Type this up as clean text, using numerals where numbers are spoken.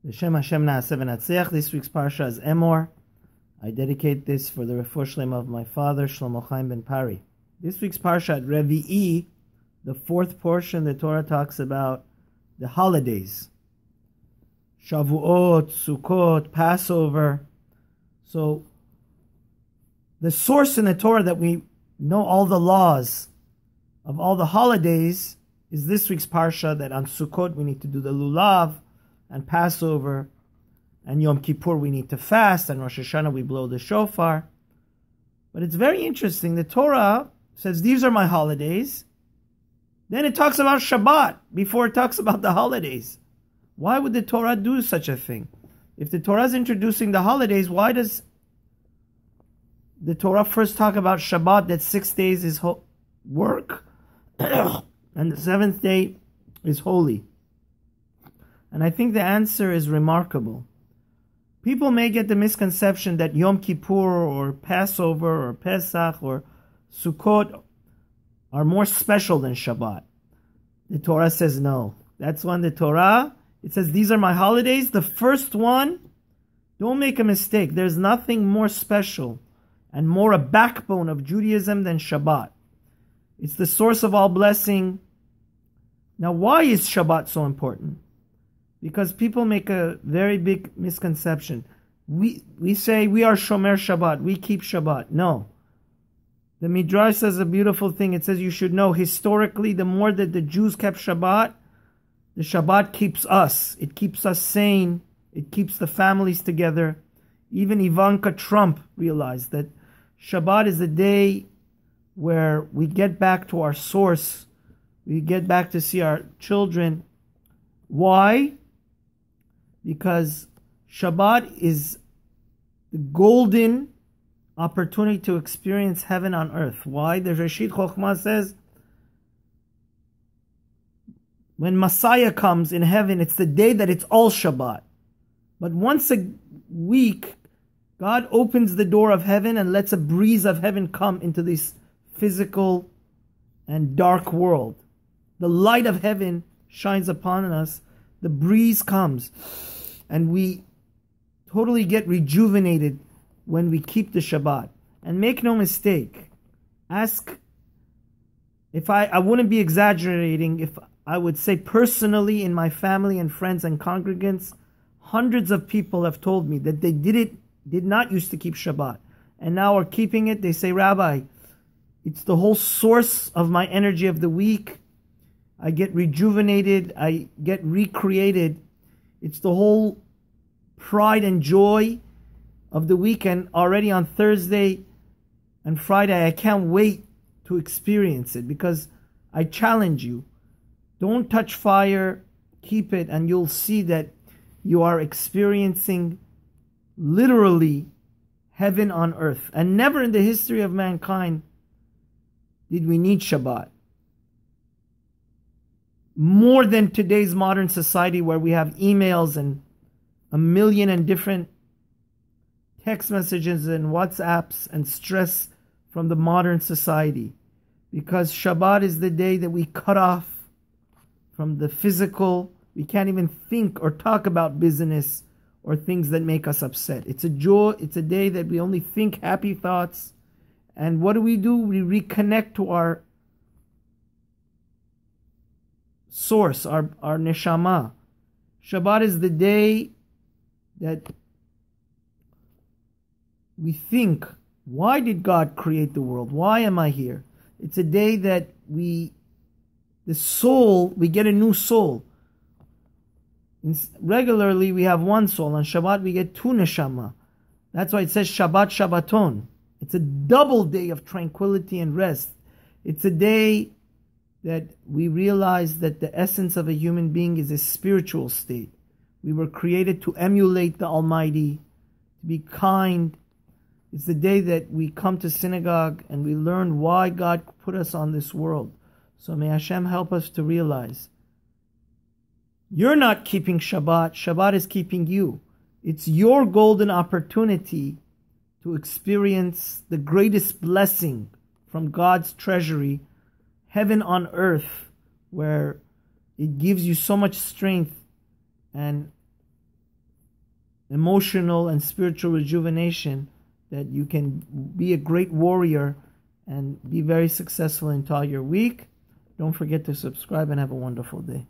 L'Shem Hashem Na'aseh V'Natzliach. This week's Parsha is Emor. I dedicate this for the refuah shlema of my father, Shlomo Chaim ben Pari. This week's Parsha at Revi'i, the fourth portion, the Torah talks about the holidays. Shavuot, Sukkot, Passover. So, the source in the Torah that we know all the laws of all the holidays is this week's Parsha, that on Sukkot we need to do the lulav, and Passover, and Yom Kippur we need to fast, and Rosh Hashanah we blow the shofar. But it's very interesting. The Torah says these are my holidays. Then it talks about Shabbat before it talks about the holidays. Why would the Torah do such a thing? If the Torah is introducing the holidays, why does the Torah first talk about Shabbat, that 6 days is work, and the seventh day is holy? And I think the answer is remarkable. People may get the misconception that Yom Kippur or Passover or Pesach or Sukkot are more special than Shabbat. The Torah says no. That's when the Torah, it says these are my holidays. The first one, don't make a mistake. There's nothing more special and more a backbone of Judaism than Shabbat. It's the source of all blessing. Now, why is Shabbat so important? Because people make a very big misconception. We say we are Shomer Shabbat, we keep Shabbat. No. The Midrash says a beautiful thing. It says you should know historically, the more that the Jews kept Shabbat, the Shabbat keeps us. It keeps us sane. It keeps the families together. Even Ivanka Trump realized that Shabbat is the day where we get back to our source. We get back to see our children. Why? Because Shabbat is the golden opportunity to experience heaven on earth. Why? The Reshit Chokhmah says, when Messiah comes in heaven, it's the day that it's all Shabbat. But once a week, God opens the door of heaven and lets a breeze of heaven come into this physical and dark world. The light of heaven shines upon us. The breeze comes. And we totally get rejuvenated when we keep the Shabbat. And make no mistake, ask, if I wouldn't be exaggerating if I would say personally in my family and friends and congregants, hundreds of people have told me that they did not used to keep Shabbat, and now are keeping it. They say, Rabbi, it's the whole source of my energy of the week. I get rejuvenated. I get recreated. It's the whole pride and joy of the weekend. Already on Thursday and Friday, I can't wait to experience it, because I challenge you. Don't touch fire. Keep it, and you'll see that you are experiencing literally heaven on earth. And never in the history of mankind did we need Shabbat more than today's modern society, where we have emails and a million and different text messages and WhatsApps and stress from the modern society. Because Shabbat is the day that we cut off from the physical. We can't even think or talk about business or things that make us upset. It's a joy. It's a day that we only think happy thoughts. And what do? We reconnect to our source, our neshama. Shabbat is the day that we think, why did God create the world? Why am I here? It's a day that we get a new soul. Regularly we have one soul. On Shabbat we get two neshama. That's why it says Shabbat Shabbaton. It's a double day of tranquility and rest. It's a day that we realize that the essence of a human being is a spiritual state. We were created to emulate the Almighty, to be kind. It's the day that we come to synagogue and we learn why God put us on this world. So may Hashem help us to realize, you're not keeping Shabbat. Shabbat is keeping you. It's your golden opportunity to experience the greatest blessing from God's treasury, heaven on earth, where it gives you so much strength and emotional and spiritual rejuvenation, that you can be a great warrior and be very successful in your week. Don't forget to subscribe and have a wonderful day.